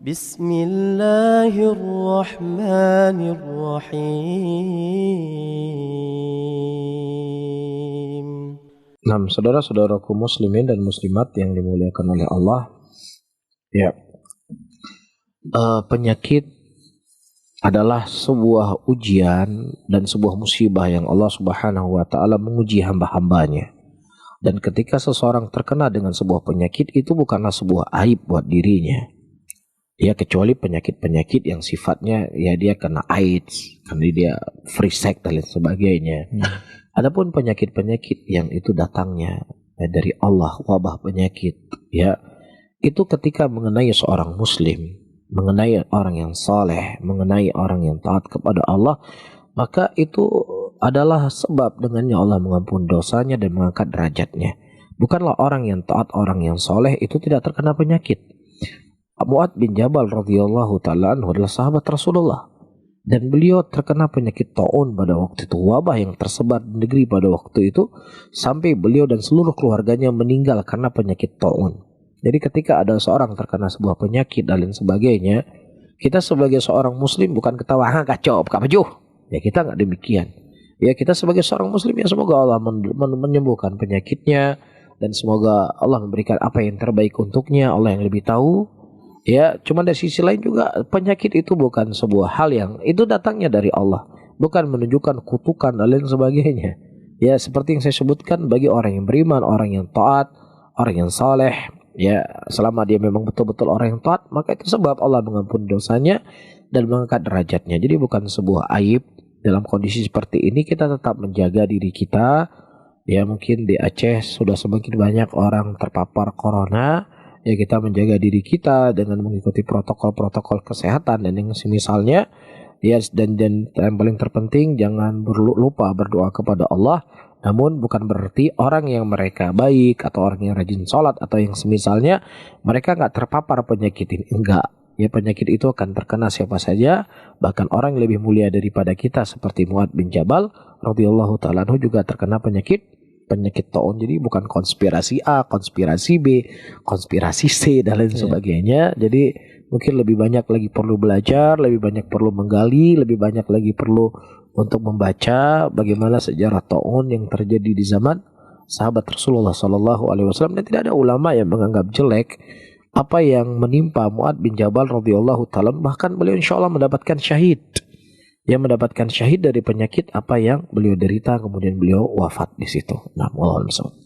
Bismillahirrahmanirrahim. Nah, saudara-saudaraku muslimin dan muslimat yang dimuliakan oleh Allah, ya, penyakit adalah sebuah ujian dan sebuah musibah yang Allah Subhanahu wa Ta'ala menguji hamba-hambanya. Dan ketika seseorang terkena dengan sebuah penyakit, itu bukanlah sebuah aib buat dirinya. Ya, kecuali penyakit-penyakit yang sifatnya ya dia kena AIDS, karena dia free sex dan lain sebagainya. Adapun penyakit-penyakit yang itu datangnya dari Allah, wabah penyakit, ya, itu ketika mengenai seorang muslim, mengenai orang yang saleh, mengenai orang yang taat kepada Allah, maka itu adalah sebab dengannya Allah mengampuni dosanya dan mengangkat derajatnya. Bukanlah orang yang taat, orang yang saleh itu tidak terkena penyakit. Mu'adz bin Jabal radhiyallahu ta'ala anhu adalah sahabat Rasulullah, dan beliau terkena penyakit taun pada waktu itu, wabah yang tersebar di negeri pada waktu itu, sampai beliau dan seluruh keluarganya meninggal karena penyakit taun. Jadi ketika ada seorang terkena sebuah penyakit dan lain sebagainya, kita sebagai seorang muslim bukan ketawa, kacau, ya kita nggak demikian. Ya kita sebagai seorang muslim ya semoga Allah menyembuhkan penyakitnya, dan semoga Allah memberikan apa yang terbaik untuknya, Allah yang lebih tahu. Ya, cuma dari sisi lain juga penyakit itu bukan sebuah hal yang itu datangnya dari Allah, bukan menunjukkan kutukan dan lain sebagainya. Ya, seperti yang saya sebutkan, bagi orang yang beriman, orang yang taat, orang yang saleh, ya, selama dia memang betul-betul orang yang taat, maka itu sebab Allah mengampuni dosanya dan mengangkat derajatnya. Jadi bukan sebuah aib. Dalam kondisi seperti ini kita tetap menjaga diri kita. Ya, mungkin di Aceh sudah semakin banyak orang terpapar corona. Ya, kita menjaga diri kita dengan mengikuti protokol-protokol kesehatan dan yang semisalnya. Ya, dan yang paling terpenting jangan lupa berdoa kepada Allah. Namun bukan berarti orang yang mereka baik atau orang yang rajin sholat atau yang semisalnya mereka nggak terpapar penyakit ini. Enggak. Ya, penyakit itu akan terkena siapa saja, bahkan orang yang lebih mulia daripada kita seperti Mu'adz bin Jabal radhiyallahu ta'ala anhu juga terkena penyakit taun. Jadi bukan konspirasi A, konspirasi B, konspirasi C dan lain sebagainya. Jadi mungkin lebih banyak lagi perlu belajar, lebih banyak perlu menggali, lebih banyak lagi perlu untuk membaca bagaimana sejarah taun yang terjadi di zaman sahabat Rasulullah SAW. Dan tidak ada ulama yang menganggap jelek apa yang menimpa Mu'adz bin Jabal radhiyallahu ta'ala, bahkan beliau insya Allah mendapatkan syahid. Dia mendapatkan syahid dari penyakit apa yang beliau derita, kemudian beliau wafat di situ. Nah, wallahu a'lam.